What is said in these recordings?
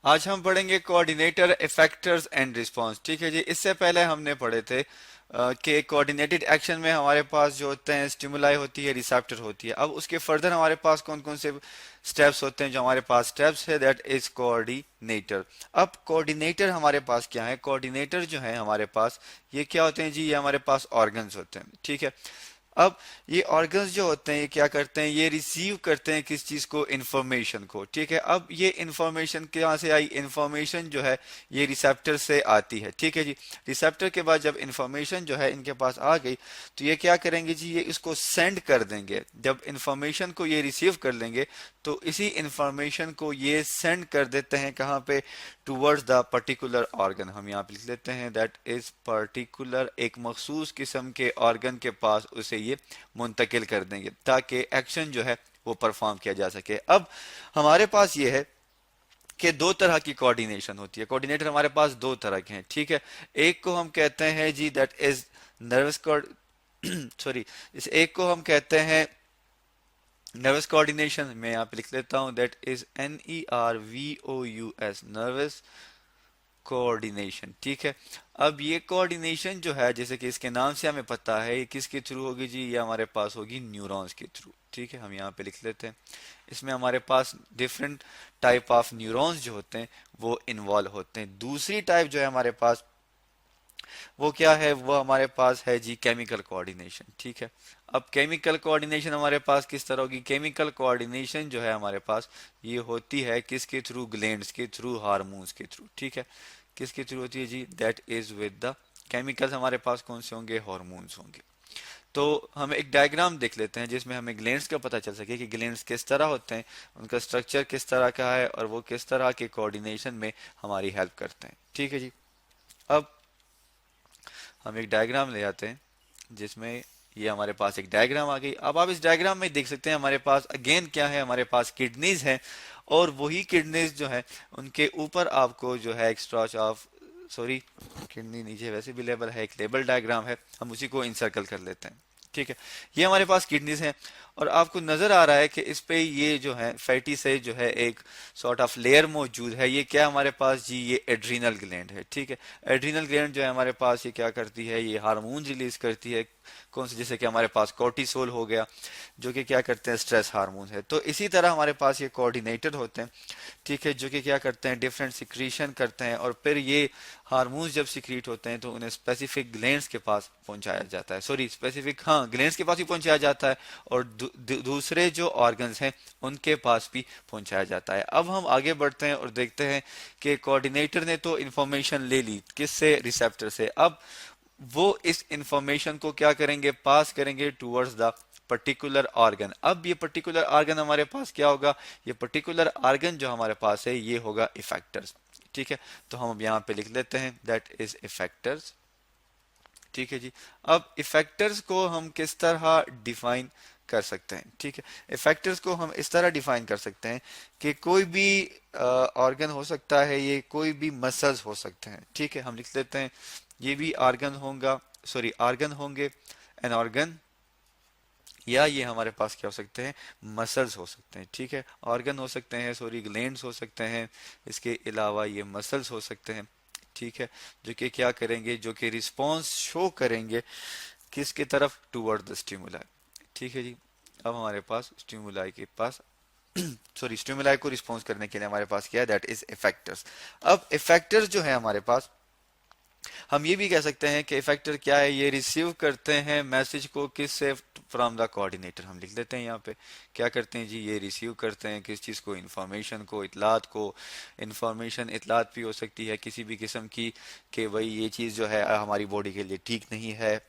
आज हम पढ़ेंगे कोऑर्डिनेटर, इफेक्टर्स एंड रिस्पांस। ठीक है जी। इससे पहले हमने पढ़े थे कि कोऑर्डिनेटेड एक्शन में हमारे पास जो होते हैं स्टिमुलाई होती है, रिसेप्टर होती है। अब उसके फर्दर हमारे पास कौन कौन से स्टेप्स होते हैं? जो हमारे पास स्टेप्स है दैट इज कोऑर्डिनेटर। अब कोऑर्डिनेटर हमारे पास क्या है? कोऑर्डिनेटर जो है हमारे पास ये क्या होते हैं जी? ये हमारे पास ऑर्गन्स होते हैं। ठीक है। अब ये ऑर्गन्स जो होते हैं ये क्या करते हैं? ये रिसीव करते हैं किस चीज को? इंफॉर्मेशन को। ठीक है। अब ये इंफॉर्मेशन कहाँ से आई? इंफॉर्मेशन जो है ये रिसेप्टर से आती है। ठीक है जी। रिसेप्टर के बाद जब इंफॉर्मेशन जो है इनके पास आ गई तो ये क्या करेंगे जी? ये इसको सेंड कर देंगे। जब इंफॉर्मेशन को ये रिसीव कर लेंगे तो इसी इंफॉर्मेशन को ये सेंड कर देते हैं कहाँ पे? Towards the particular organ. हम यहाँ पे लिख लेते हैं दैट इज पर्टिकुलर, एक मखसूस किस्म के ऑर्गन के पास उसे ये मुंतकिल कर देंगे ताकि एक्शन जो है वो परफॉर्म किया जा सके। अब हमारे पास ये है कि दो तरह की कोऑर्डिनेशन होती है। कोऑर्डिनेटर हमारे पास दो तरह के हैं। ठीक है। एक को हम कहते हैं जी दैट इज नर्वस सॉरी, इस एक को हम कहते हैं नर्वस कोऑर्डिनेशन। मैं यहाँ पे लिख लेता हूँ that is NERVOUS, nervous coordination. ठीक है। अब ये कोऑर्डिनेशन जो है जैसे कि इसके नाम से हमें पता है ये किसके थ्रू होगी जी? ये हमारे पास होगी न्यूरॉन्स के थ्रू। ठीक है। हम यहाँ पे लिख लेते हैं। इसमें हमारे पास डिफरेंट टाइप ऑफ न्यूरॉन्स जो होते हैं वो इन्वॉल्व होते हैं। दूसरी टाइप जो है हमारे पास वो क्या है? वो हमारे पास है जी केमिकल कोऑर्डिनेशन। ठीक है। अब केमिकल कोऑर्डिनेशन हमारे पास किस तरह होगी? केमिकल कोऑर्डिनेशन जो है हमारे पास ये होती है किसके थ्रू? ग्लैंड्स के थ्रू, हार्मोन्स के थ्रू। ठीक है। किसके थ्रू होती है जी? That is with the chemicals. हमारे पास कौन से होंगे? हार्मोन्स होंगे। तो हम एक डायग्राम देख लेते हैं जिसमें हमें ग्लैंड्स का पता चल सके कि ग्लैंड्स किस तरह होते हैं, उनका स्ट्रक्चर किस तरह का है और वो किस तरह के कोऑर्डिनेशन में हमारी हेल्प करते हैं। ठीक है जी। अब हम एक डायग्राम ले आते हैं जिसमें ये हमारे पास एक डायग्राम आ गई। अब आप इस डायग्राम में देख सकते हैं हमारे पास अगेन क्या है? हमारे पास किडनीज है और वही किडनीज जो है उनके ऊपर आपको जो है एक स्ट्रॉच ऑफ सॉरी किडनी नीचे वैसे भी लेबल है, एक लेबल डायग्राम है, हम उसी को इंसर्कल कर लेते हैं। ठीक है। ये हमारे पास किडनीज हैं और आपको नजर आ रहा है कि इस पे ये जो है फैटी से जो है एक सॉर्ट ऑफ लेयर मौजूद है। ये क्या हमारे पास जी? ये एड्रीनल ग्लैंड है। ठीक है। एड्रीनल ग्लैंड जो है हमारे पास ये क्या करती है? ये हार्मोन रिलीज करती है। कौन से? जैसे कि हमारे पास कोर्टिसोल हो गया जो कि क्या करते हैं? स्ट्रेस हार्मोन है। तो इसी तरह हमारे पास ये कोऑर्डिनेटर होते हैं। ठीक है। जो कि क्या करते हैं? डिफरेंट सिक्रीशन करते हैं और फिर ये हार्मोन्स जब सिक्रीट होते हैं तो उन्हें स्पेसिफिक ग्लैंड्स के पास पहुंचाया जाता है। सॉरी स्पेसिफिक, हाँ, ग्लैंड्स के पास ही पहुंचाया जाता है और दूसरे जो ऑर्गन्स हैं उनके पास भी पहुंचाया जाता है। अब हम आगे बढ़ते हैं और देखते हैं कि कोऑर्डिनेटर ने तो इंफॉर्मेशन ले ली किससे? रिसेप्टर से। अब वो इस इंफॉर्मेशन को क्या करेंगे? पास करेंगे टूवर्ड्स द पर्टिकुलर ऑर्गन। अब ये पर्टिकुलर ऑर्गन हमारे पास क्या होगा? ये पर्टिकुलर ऑर्गन जो हमारे पास है ये होगा इफेक्टर्स। ठीक है। तो हम अब यहाँ पे लिख लेते हैं दैट इज इफेक्टर्स। ठीक है जी। अब इफेक्टर्स को हम किस तरह डिफाइन कर सकते हैं? ठीक है। इफेक्टर्स को हम इस तरह डिफाइन कर सकते हैं कि कोई भी ऑर्गन हो सकता है, ये कोई भी मसल्स हो सकते हैं। ठीक है। हम लिख लेते हैं ये भी ऑर्गन होगा, सॉरी ऑर्गन होंगे, एन ऑर्गन, या ये हमारे पास क्या हो सकते हैं? मसल्स हो सकते हैं। ठीक है। ऑर्गन हो सकते हैं, सॉरी ग्लैंड्स हो सकते हैं, इसके अलावा ये मसल्स हो सकते हैं। ठीक है। जो कि क्या करेंगे? जो कि रिस्पॉन्स शो करेंगे किसकी तरफ? Toward the stimuli. ठीक है जी। अब हमारे पास स्टिमुलाई के पास सॉरी स्टिमुलाई को रिस्पॉन्स करने के लिए हमारे पास क्या है? That is effectors. अब इफेक्टर्स जो है हमारे पास, हम ये भी कह सकते हैं कि इफेक्टर क्या है? ये रिसीव करते हैं मैसेज को किससे? From the coordinator. हम लिख लेते हैं यहाँ पे क्या करते हैं जी? ये रिसीव करते हैं किस चीज़ को? इंफॉर्मेशन को, इतलात को। इंफॉर्मेशन इतलात भी हो सकती है किसी भी किस्म की कि भाई ये चीज़ जो है हमारी बॉडी के लिए ठीक नहीं है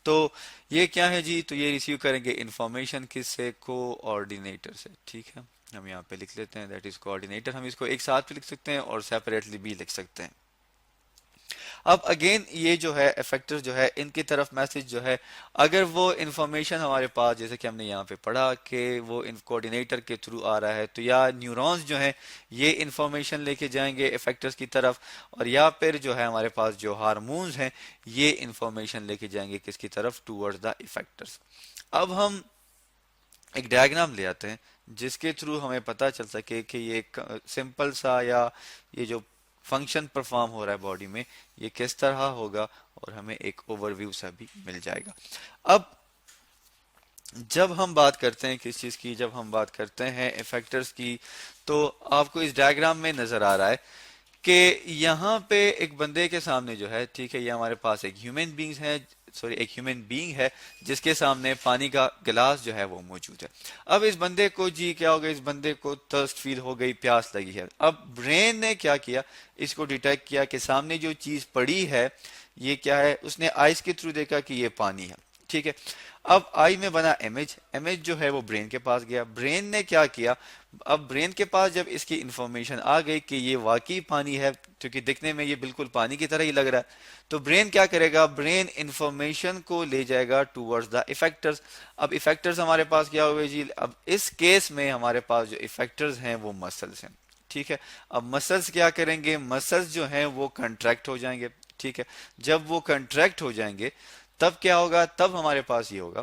तो ये क्या है जी? तो ये रिसीव करेंगे इंफॉर्मेशन किससे? कोऑर्डिनेटर से। ठीक है। हम यहाँ पे लिख लेते हैं दैट इज कोऑर्डिनेटर। हम इसको एक साथ भी लिख सकते हैं और सेपरेटली भी लिख सकते हैं। अब अगेन ये जो है इफेक्टर जो है इनकी तरफ मैसेज जो है, अगर वो इंफॉर्मेशन हमारे पास जैसे कि हमने यहाँ पे पढ़ा कि वो कोऑर्डिनेटर के थ्रू आ रहा है तो या न्यूरॉन्स जो है ये इंफॉर्मेशन लेके जाएंगे इफेक्टर्स की तरफ, और या फिर जो है हमारे पास जो हार्मोन्स हैं ये इंफॉर्मेशन लेके जाएंगे किसकी तरफ? Towards the effectors. अब हम एक डायग्राम ले आते हैं जिसके थ्रू हमें पता चल सके कि ये सिंपल सा या ये जो फंक्शन परफॉर्म हो रहा है बॉडी में ये किस तरह होगा, और हमें एक ओवरव्यू सा भी मिल जाएगा। अब जब हम बात करते हैं किस चीज़ की, जब हम बात करते हैं इफेक्टर्स की, तो आपको इस डायग्राम में नज़र आ रहा है कि यहाँ पे एक बंदे के सामने जो है, ठीक है, ये हमारे पास एक ह्यूमन बींग्स है, सॉरी एक ह्यूमन बीइंग है जिसके सामने पानी का गिलास जो है वो मौजूद है। अब इस बंदे को जी क्या हो गया, इस बंदे को थर्स्ट फील हो गई, प्यास लगी है। अब ब्रेन ने क्या किया, इसको डिटेक्ट किया कि सामने जो चीज पड़ी है ये क्या है, उसने आइस के थ्रू देखा कि ये पानी है, ठीक है। अब आई में बना इमेज, इमेज जो है वो ब्रेन के पास गया, ब्रेन ने क्या किया, अब ब्रेन के पास जब इसकी इंफॉर्मेशन आ गई कि ये वाकई पानी है, क्योंकि दिखने में ये बिल्कुल पानी की तरह ही लग रहा है, तो ब्रेन क्या करेगा, ब्रेन इंफॉर्मेशन को ले जाएगा टूवर्ड्स द इफेक्टर्स। अब इफेक्टर्स हमारे पास क्या हुए जी, अब इस केस में हमारे पास जो इफेक्टर्स हैं वो मसल्स हैं, ठीक है। अब मसल्स क्या करेंगे, मसल्स जो हैं वो कंट्रैक्ट हो जाएंगे, ठीक है। जब वो कंट्रैक्ट हो जाएंगे तब क्या होगा, तब हमारे पास ये होगा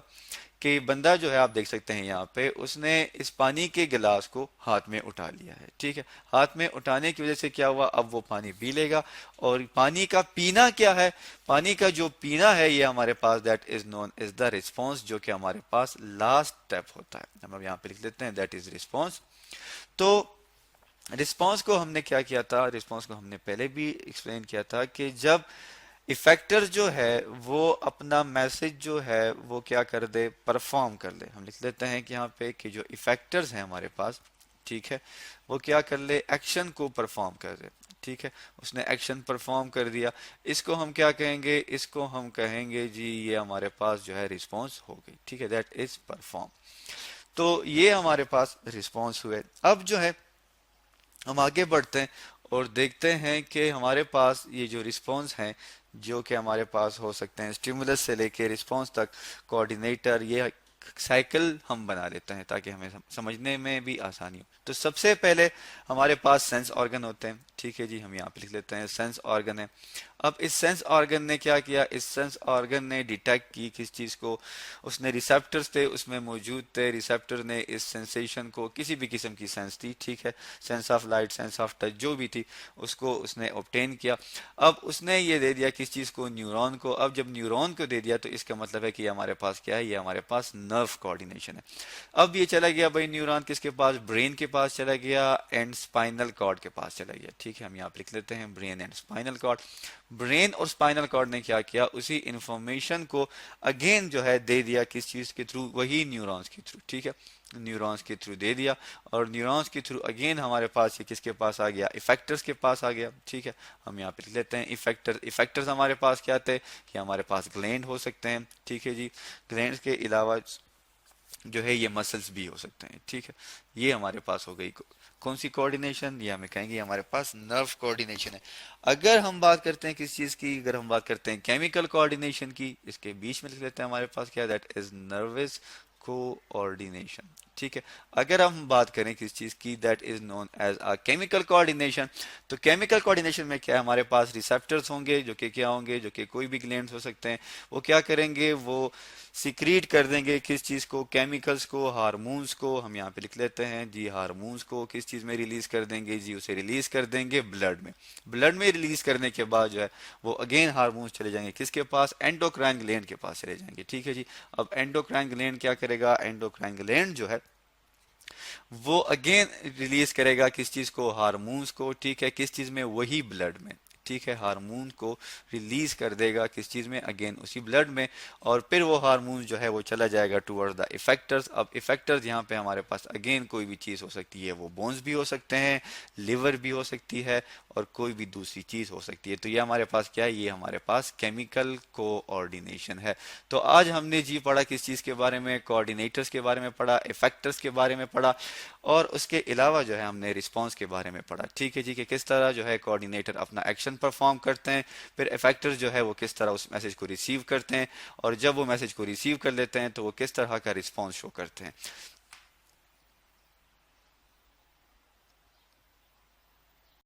कि बंदा जो है, आप देख सकते हैं यहाँ पे, उसने इस पानी के गिलास को हाथ में उठा लिया है, ठीक है। हाथ में उठाने की वजह से क्या हुआ, अब वो पानी पी लेगा। और पानी का पीना क्या है, पानी का जो पीना है ये हमारे पास that is known is the response, जो कि हमारे पास लास्ट स्टेप होता है। हम अब यहाँ पे लिख लेते हैं दैट इज रिस्पॉन्स। तो रिस्पॉन्स को हमने क्या किया था, रिस्पॉन्स को हमने पहले भी एक्सप्लेन किया था कि जब इफेक्टर जो है वो अपना मैसेज जो है वो क्या कर दे, परफॉर्म कर ले। हम लिख लेते हैं कि यहाँ पे कि जो इफेक्टर्स हैं हमारे पास, ठीक है, वो क्या कर ले, एक्शन को परफॉर्म कर दे, ठीक है। उसने एक्शन परफॉर्म कर दिया, इसको हम क्या कहेंगे, इसको हम कहेंगे जी ये हमारे पास जो है रिस्पॉन्स हो गई, ठीक है, दैट इज परफॉर्म। तो ये हमारे पास रिस्पॉन्स हुए। अब जो है हम आगे बढ़ते हैं और देखते हैं कि हमारे पास ये जो रिस्पॉन्स हैं, जो कि हमारे पास हो सकते हैं स्टिमुलस से लेके रिस्पॉन्स तक, कोऑर्डिनेटर, ये साइकिल हम बना लेते हैं ताकि हमें समझने में भी आसानी हो। तो सबसे पहले हमारे पास सेंस ऑर्गन होते हैं, ठीक है जी, हम यहाँ पे लिख लेते हैं सेंस ऑर्गन है। अब इस सेंस ऑर्गन ने क्या किया, इस सेंस ऑर्गन ने डिटेक्ट की किस चीज को, उसने रिसेप्टर्स थे उसमें मौजूद थे, रिसेप्टर ने इस सेंसेशन को, किसी भी किस्म की सेंस थी, ठीक है, sense of light, sense of touch, जो भी थी उसको उसने ऑब्टेन किया। अब उसने ये दे दिया किस चीज को, न्यूरॉन को। अब जब न्यूरॉन को दे दिया तो इसका मतलब है कि हमारे पास क्या है, ये हमारे पास नर्व कोऑर्डिनेशन है। अब ये चला गया भाई न्यूरॉन किसके पास, ब्रेन के पास चला गया एंड स्पाइनल कॉर्ड के पास चला गया, ठीक है। हम यहाँ पे लिख लेते हैं brain and spinal cord. Brain और स्पाइनल कॉर्ड ने क्या किया, उसी इंफॉर्मेशन को अगेन जो है दे दिया किस चीज के थ्रू, वही न्यूरॉन्स के थ्रू, ठीक है, न्यूरॉन्स के थ्रू दे दिया। और न्यूरॉन्स के थ्रू अगेन हमारे पास ये किसके पास आ गया, इफेक्टर्स के पास आ गया, ठीक है। हम यहाँ पे लिख लेते हैं इफेक्टर। इफेक्टर्स हमारे पास क्या थे, कि हमारे पास ग्लैंड हो सकते हैं, ठीक है जी। ग्लैंड के अलावा जो है ये मसल्स भी हो सकते हैं, ठीक है। ये हमारे पास हो गई कौन सी कोऑर्डिनेशन, ये हमें कहेंगे हमारे पास नर्व कोऑर्डिनेशन है। अगर हम बात करते हैं किस चीज की, अगर हम बात करते हैं केमिकल कोऑर्डिनेशन की, इसके बीच में लिख लेते हैं हमारे पास क्या, दैट इज नर्वस कोऑर्डिनेशन, ठीक है। अगर हम बात करें किस चीज की, that is known as a chemical coordination. तो केमिकल कोऑर्डिनेशन में क्या है, हमारे पास रिसेप्टर्स होंगे जो कि क्या होंगे, जो कि कोई भी ग्लैंड्स हो सकते हैं। वो क्या करेंगे, वो सिक्रीट कर देंगे किस चीज को, केमिकल्स को, हार्मोन्स को। हम यहाँ पे लिख लेते हैं जी हार्मोन्स को किस चीज में रिलीज कर देंगे जी, उसे रिलीज कर देंगे ब्लड में। ब्लड में रिलीज करने के बाद जो है वो अगेन हार्मोन्स चले जाएंगे किसके पास, एंडोक्राइन ग्लैंड के पास चले जाएंगे, ठीक है जी। अब एंडोक्राइन ग्लैंड क्या करेगा, एंडोक्राइन ग्लैंड जो है वो अगेन रिलीज करेगा किस चीज को, हार्मोन्स को, ठीक है, किस चीज में, वही ब्लड में, ठीक है। हार्मोन को रिलीज कर देगा किस चीज में, अगेन उसी ब्लड में। और फिर वो हार्मोन जो है वो चला जाएगा टुवर्ड्स द इफेक्टर्स। अब इफेक्टर्स यहाँ पे हमारे पास अगेन कोई भी चीज हो सकती है, वो बोन्स भी हो सकते हैं, लिवर भी हो सकती है, और कोई भी दूसरी चीज हो सकती है। तो ये हमारे पास क्या है, ये हमारे पास केमिकल कोऑर्डिनेशन है। तो आज हमने जी पढ़ा किस चीज के बारे में, कोऑर्डिनेटर्स के बारे में पढ़ा, इफेक्टर्स के बारे में पढ़ा, और उसके अलावा जो है हमने रिस्पॉन्स के बारे में पढ़ा, ठीक है जी, कि किस तरह जो है कोऑर्डिनेटर अपना एक्शन परफॉर्म करते हैं, फिर इफेक्टर्स जो है वो किस तरह उस मैसेज को रिसीव करते हैं, और जब वो मैसेज को रिसीव कर लेते हैं तो वो किस तरह का रिस्पॉन्स शो करते हैं।